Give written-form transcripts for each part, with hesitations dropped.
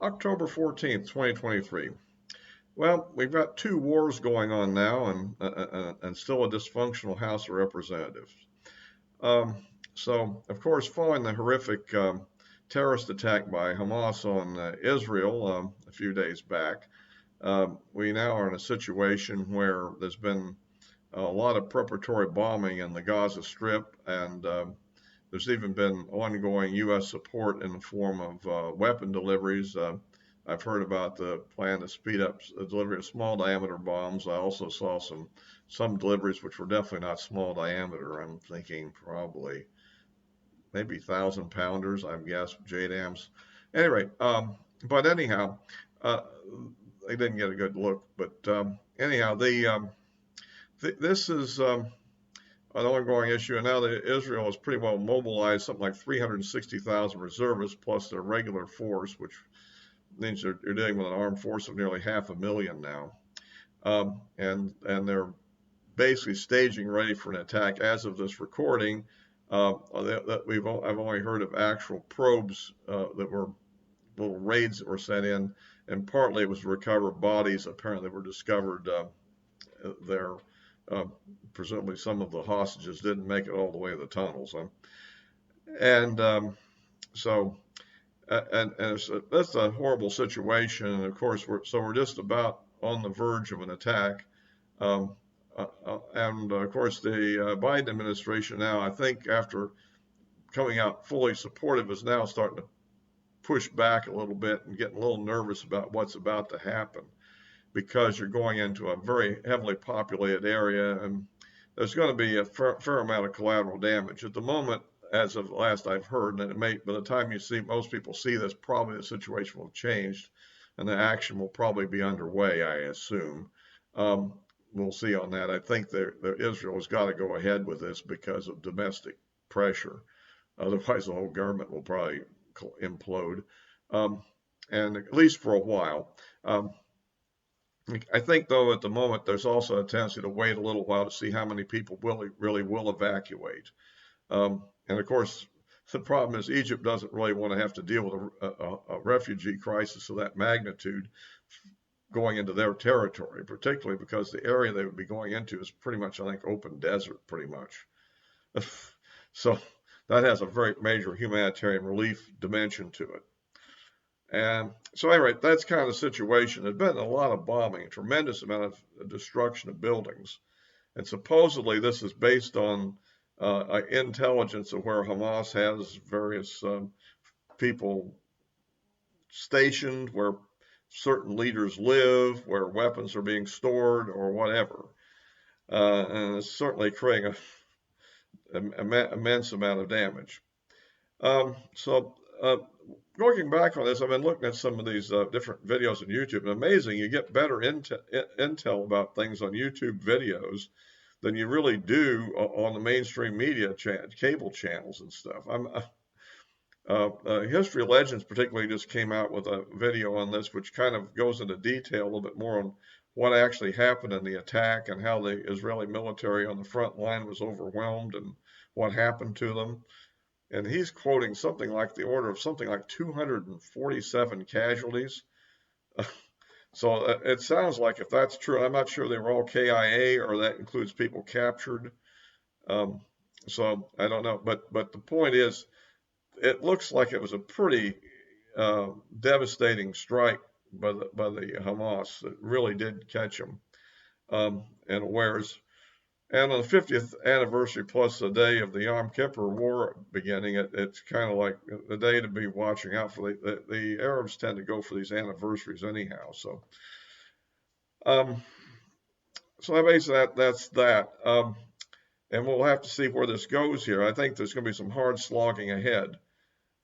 October 14th, 2023. Well, we've got two wars going on now and still a dysfunctional House of Representatives. Um, of course, following the horrific terrorist attack by Hamas on Israel a few days back, we now are in a situation where there's been a lot of preparatory bombing in the Gaza Strip, and there's even been ongoing U.S. support in the form of weapon deliveries. I've heard about the plan to speed up the delivery of small diameter bombs. I also saw some deliveries which were definitely not small diameter. I'm thinking probably maybe 1,000 pounders, I guess, JDAMs. Anyway, but anyhow, uh, they didn't get a good look. But anyhow, this is an ongoing issue, and now that Israel has pretty well mobilized something like 360,000 reservists plus their regular force, which means they're dealing with an armed force of nearly 500,000 now, and they're basically staging ready for an attack. As of this recording, I've only heard of actual probes that were little raids that were sent in, and partly it was to recover bodies apparently were discovered there. Presumably some of the hostages didn't make it all the way to the tunnels. And so that's a horrible situation. And of course, we're just about on the verge of an attack. And of course, the Biden administration now, I think, after coming out fully supportive, is now starting to push back a little bit and getting a little nervous about what's about to happen, because you're going into a very heavily populated area, and there's going to be a fair amount of collateral damage. At the moment, as of last I've heard, and it may, by the time most people see this, probably the situation will have changed, and the action will probably be underway, I assume. We'll see on that. I think Israel has got to go ahead with this because of domestic pressure. Otherwise, the whole government will probably implode, and at least for a while. I think, though, at the moment, there's also a tendency to wait a little while to see how many people really will evacuate. And of course, the problem is Egypt doesn't really want to have to deal with a refugee crisis of that magnitude going into their territory, particularly because the area they would be going into is pretty much, I think, open desert, pretty much. So that has a very major humanitarian relief dimension to it. And so anyway, that's kind of the situation. There's been a lot of bombing, a tremendous amount of destruction of buildings. And supposedly this is based on intelligence of where Hamas has various people stationed, where certain leaders live, where weapons are being stored or whatever. And it's certainly creating an immense amount of damage. Going back on this, I've been looking at some of these different videos on YouTube, and amazing, you get better intel about things on YouTube videos than you really do on the mainstream media cable channels and stuff. History Legends particularly just came out with a video on this, which kind of goes into detail a little bit more on what actually happened in the attack and how the Israeli military on the front line was overwhelmed and what happened to them. And he's quoting something like the order of something like 247 casualties. So it sounds like, if that's true, I'm not sure they were all KIA or that includes people captured. So I don't know, but the point is, it looks like it was a pretty devastating strike by the Hamas. It really did catch them unawares. And on the 50th anniversary plus the day of the Yom Kippur War beginning, it's kind of like the day to be watching out for. The Arabs tend to go for these anniversaries anyhow. So basically that's that. And we'll have to see where this goes here. I think there's going to be some hard slogging ahead.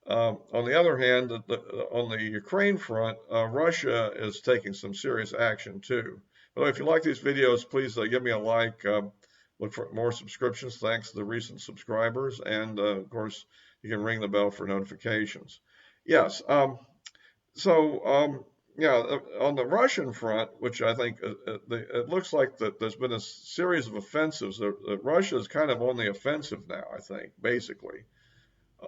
On the other hand, on the Ukraine front, Russia is taking some serious action too. But if you like these videos, please give me a like. Look for more subscriptions, thanks to the recent subscribers. And of course, you can ring the bell for notifications. Yes. Yeah, on the Russian front, which I think it looks like that there's been a series of offensives. Russia is kind of on the offensive now, I think, basically.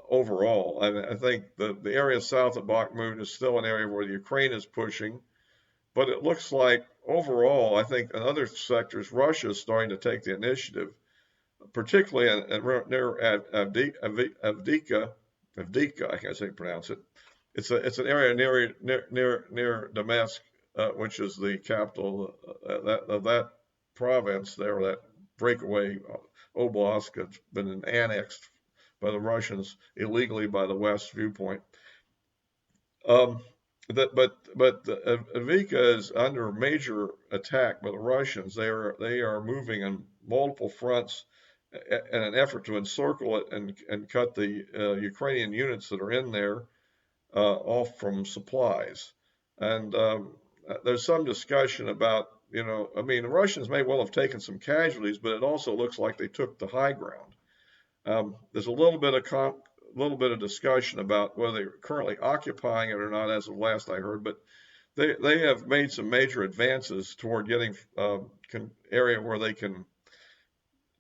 overall. I think the area south of Bakhmut is still an area where the Ukraine is pushing, but it looks like overall, I think in other sectors, Russia is starting to take the initiative, particularly near Avdika, I can't say pronounce it. It's an area near Damascus, which is the capital of that province there, that breakaway oblast that's been annexed by the Russians illegally by the West viewpoint. Um, but Advika is under major attack by the Russians. They are moving on multiple fronts in an effort to encircle it and cut the Ukrainian units that are in there off from supplies. And there's some discussion about, I mean, the Russians may well have taken some casualties, but it also looks like they took the high ground. There's a little bit of discussion about whether they're currently occupying it or not, as of last I heard, but they have made some major advances toward getting area where they can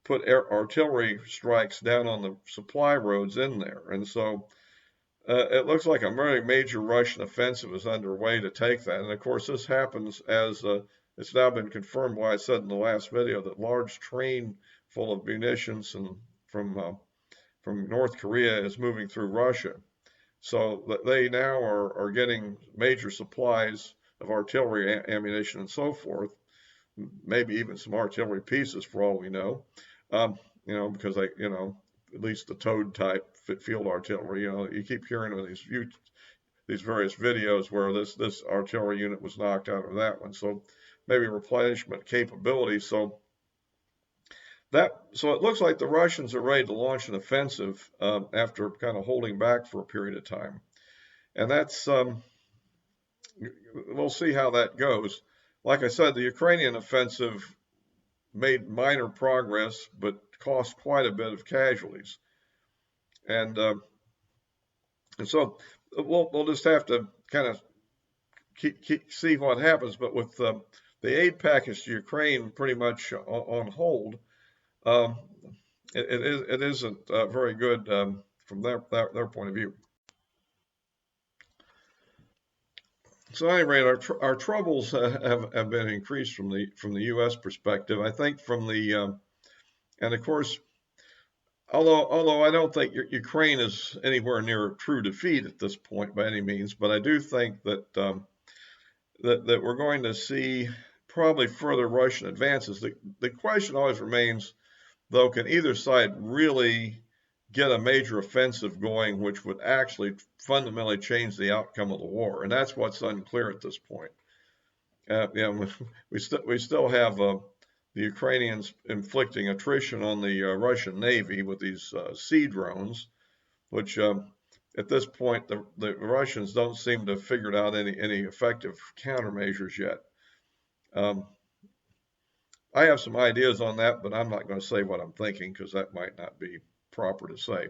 put artillery strikes down on the supply roads in there. And so it looks like a very major Russian offensive is underway to take that. And of course, this happens as it's now been confirmed why I said in the last video that large train full of munitions and from North Korea is moving through Russia. So they now are getting major supplies of artillery ammunition and so forth, maybe even some artillery pieces for all we know. Because at least the Toad type field artillery, you keep hearing of these various videos where this artillery unit was knocked out of that one. So maybe replenishment capability. So it looks like the Russians are ready to launch an offensive after kind of holding back for a period of time, and that's we'll see how that goes. Like I said, the Ukrainian offensive made minor progress, but cost quite a bit of casualties, and so we'll just have to kind of see what happens. But with the aid package to Ukraine pretty much on hold. It isn't very good from their point of view. So at any rate, our troubles have been increased from the U.S. perspective. I think from the and of course, although I don't think Ukraine is anywhere near true defeat at this point by any means, but I do think that that we're going to see probably further Russian advances. The question always remains, though, can either side really get a major offensive going, which would actually fundamentally change the outcome of the war? And that's what's unclear at this point. We still have the Ukrainians inflicting attrition on the Russian Navy with these sea drones, which at this point the Russians don't seem to have figured out any effective countermeasures yet. I have some ideas on that, but I'm not going to say what I'm thinking because that might not be proper to say.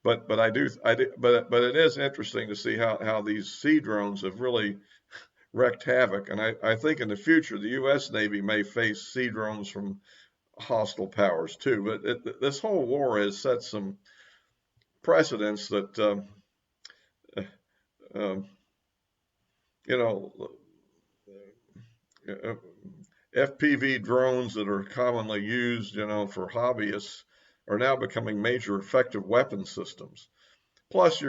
But it is interesting to see how these sea drones have really wreaked havoc. And I think in the future the U.S. Navy may face sea drones from hostile powers too. But this whole war has set some precedents that FPV drones that are commonly used, for hobbyists are now becoming major effective weapon systems. Plus,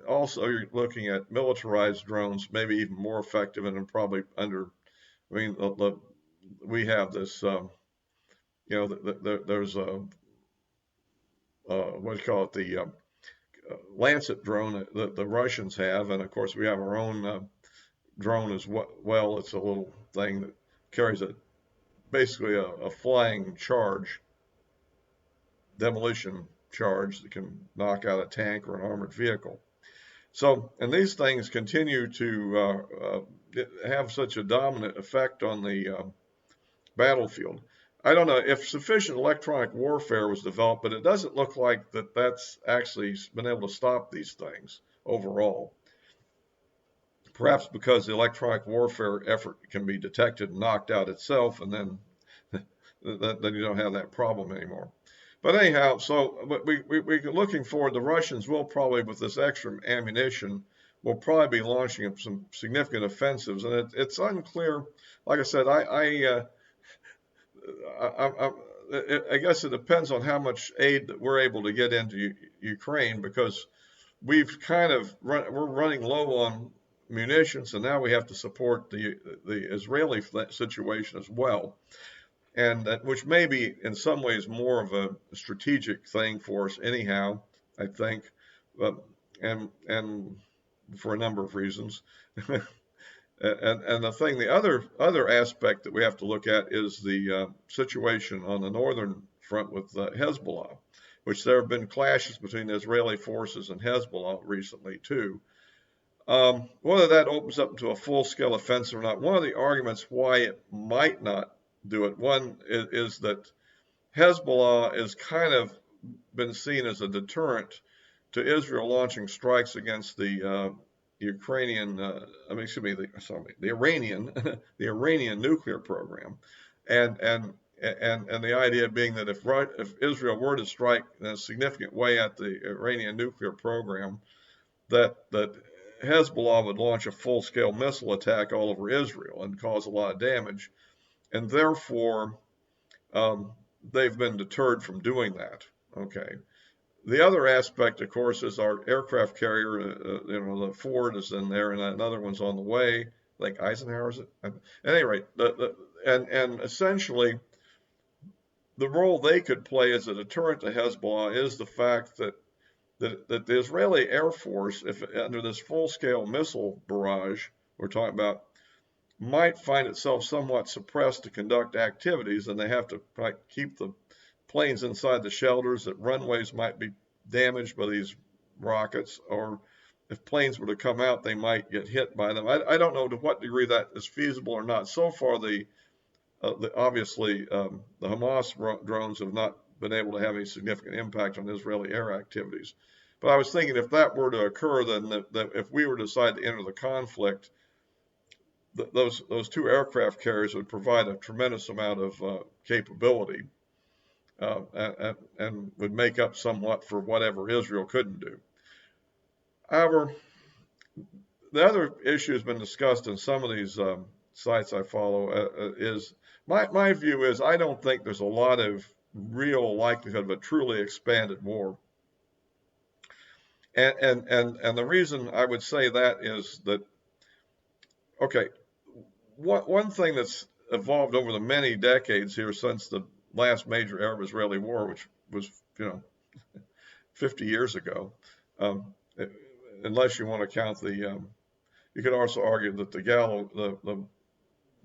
also you're looking at militarized drones, maybe even more effective and probably under. I mean, we have this. There's a what do you call it? The Lancet drone that the Russians have, and of course we have our own drone as well. It's a little thing that carries basically a flying charge, demolition charge that can knock out a tank or an armored vehicle. So, and these things continue to have such a dominant effect on the battlefield. I don't know if sufficient electronic warfare was developed, but it doesn't look like that's actually been able to stop these things overall. Perhaps because the electronic warfare effort can be detected and knocked out itself, and then you don't have that problem anymore. But anyhow, so we're looking forward. The Russians will probably, with this extra ammunition, will probably be launching some significant offensives, and it's unclear. Like I said, I, I guess it depends on how much aid that we're able to get into Ukraine, because we're running low on munitions, and now we have to support the Israeli situation as well, and which may be in some ways more of a strategic thing for us anyhow, I think, but, and for a number of reasons. And the other aspect that we have to look at is the situation on the northern front with Hezbollah, which there have been clashes between the Israeli forces and Hezbollah recently too. Whether that opens up into a full-scale offensive or not, one of the arguments why it might not do it, one is that Hezbollah has kind of been seen as a deterrent to Israel launching strikes against the Ukrainian, excuse me, the Iranian, the Iranian nuclear program, and and and the idea being that if Israel were to strike in a significant way at the Iranian nuclear program, that Hezbollah would launch a full-scale missile attack all over Israel and cause a lot of damage, and therefore they've been deterred from doing that. Okay. The other aspect, of course, is our aircraft carrier. The Ford is in there, and another one's on the way. Like Eisenhower's. At any rate, and essentially, the role they could play as a deterrent to Hezbollah is the fact that the Israeli Air Force, if under this full-scale missile barrage we're talking about, might find itself somewhat suppressed to conduct activities, and they have to keep the planes inside the shelters, that runways might be damaged by these rockets, or if planes were to come out, they might get hit by them. I don't know to what degree that is feasible or not. So far, obviously the Hamas drones have not been able to have any significant impact on Israeli air activities. But I was thinking if that were to occur, then that if we were to decide to enter the conflict, those two aircraft carriers would provide a tremendous amount of capability, and would make up somewhat for whatever Israel couldn't do. However, the other issue has been discussed in some of these sites I follow. Is my view is I don't think there's a lot of real likelihood of a truly expanded war, and the reason I would say that is that, okay, one thing that's evolved over the many decades here since the last major Arab-Israeli war, which was 50 years ago, unless you want to count you could also argue that the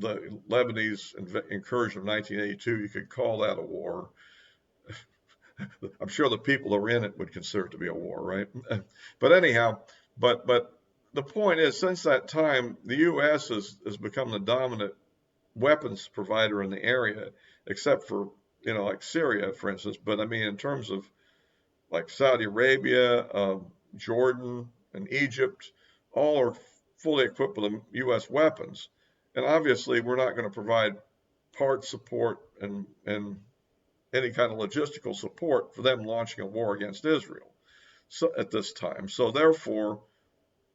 Lebanese incursion of 1982, you could call that a war. I'm sure the people that were in it would consider it to be a war, right? But anyhow, but the point is, since that time, the U.S. has become the dominant weapons provider in the area, except for, like Syria, for instance. But I mean, in terms of like Saudi Arabia, Jordan, and Egypt, all are fully equipped with U.S. weapons. And obviously, we're not going to provide part support and any kind of logistical support for them launching a war against Israel at this time. So therefore,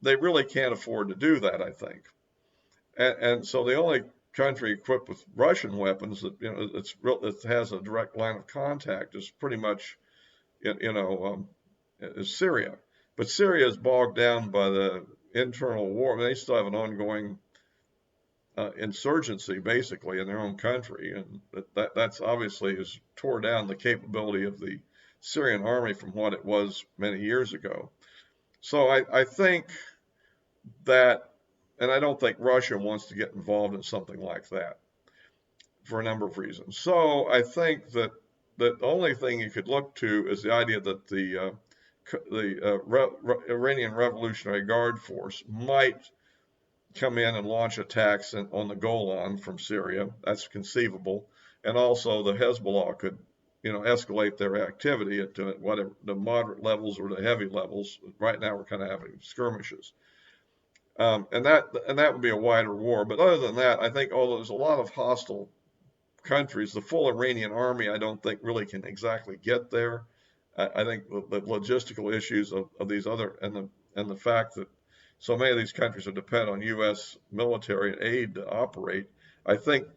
they really can't afford to do that, I think. And so the only country equipped with Russian weapons that it has a direct line of contact is pretty much is Syria. But Syria is bogged down by the internal war. I mean, they still have an ongoing insurgency, basically, in their own country, and that's obviously has tore down the capability of the Syrian army from what it was many years ago. So I think that, and I don't think Russia wants to get involved in something like that for a number of reasons. So I think that the only thing you could look to is the idea that the Iranian Revolutionary Guard Force might come in and launch attacks on the Golan from Syria. That's conceivable. And also the Hezbollah could, escalate their activity to whatever the moderate levels or the heavy levels. Right now we're kind of having skirmishes. And that would be a wider war. But other than that, I think although there's a lot of hostile countries. The full Iranian army, I don't think really can exactly get there. I think the logistical issues of these other and the fact that so many of these countries are dependent on U.S. military aid to operate. I think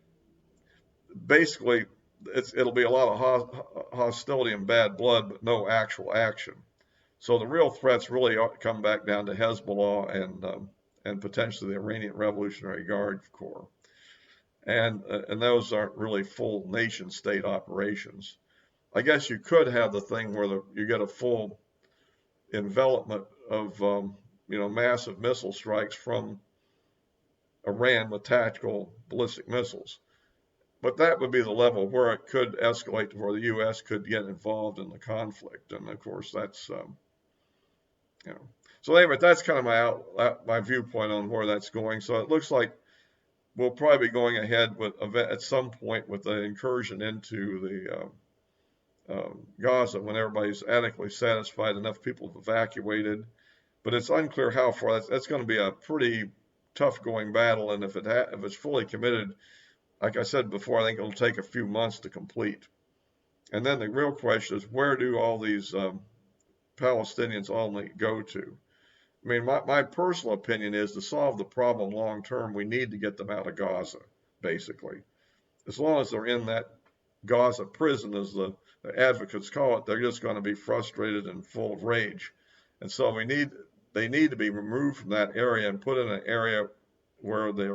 basically it'll be a lot of hostility and bad blood, but no actual action. So the real threats really come back down to Hezbollah and potentially the Iranian Revolutionary Guard Corps, and those aren't really full nation state operations. I guess you could have the thing where you get a full envelopment of massive missile strikes from Iran with tactical ballistic missiles. But that would be the level where it could escalate to where the U.S. could get involved in the conflict. And of course, that's, you know. So anyway, that's kind of my viewpoint on where that's going. So it looks like we'll probably be going ahead with at some point with the incursion into the Gaza when everybody's adequately satisfied, enough people have evacuated. But it's unclear how far. That's going to be a pretty tough going battle. And if it's fully committed, like I said before, I think it'll take a few months to complete. And then the real question is, where do all these Palestinians only go to? I mean, my personal opinion is to solve the problem long term, we need to get them out of Gaza, basically. As long as they're in that Gaza prison, as the advocates call it, they're just going to be frustrated and full of rage. And so they need to be removed from that area and put in an area where they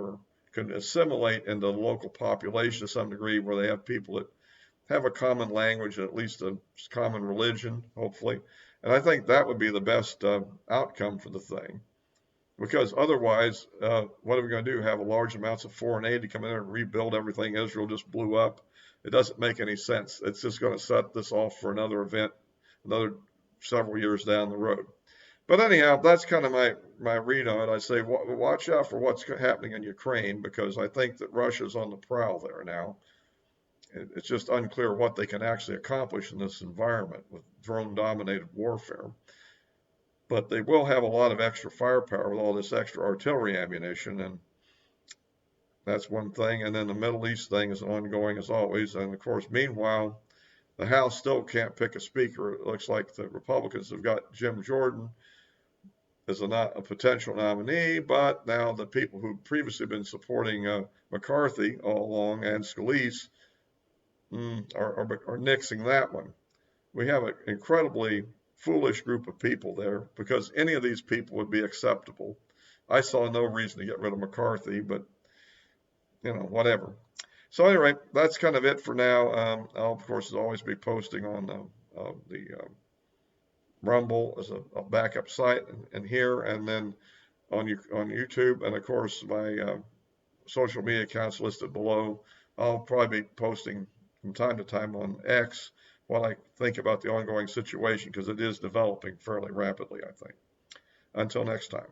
can assimilate into the local population to some degree, where they have people that have a common language and at least a common religion, hopefully. And I think that would be the best outcome for the thing. Because otherwise, what are we going to do? Have large amounts of foreign aid to come in there and rebuild everything Israel just blew up? It doesn't make any sense. It's just going to set this off for another event, another several years down the road. But anyhow, that's kind of my read on it. I say watch out for what's happening in Ukraine, because I think that Russia's on the prowl there now. It's just unclear what they can actually accomplish in this environment with drone-dominated warfare. But they will have a lot of extra firepower with all this extra artillery ammunition, and that's one thing. And then the Middle East thing is ongoing as always. And of course, meanwhile, the House still can't pick a speaker. It looks like the Republicans have got Jim Jordan as a potential nominee, but now the people who previously been supporting McCarthy all along and Scalise are nixing that one. We have an incredibly foolish group of people there, because any of these people would be acceptable. I saw no reason to get rid of McCarthy, but whatever. So anyway, that's kind of it for now. I'll of course always be posting on the Rumble as a backup site and here, and then on YouTube, and of course my social media accounts listed below. I'll probably be posting from time to time on X what I think about the ongoing situation, because it is developing fairly rapidly, I think. Until next time.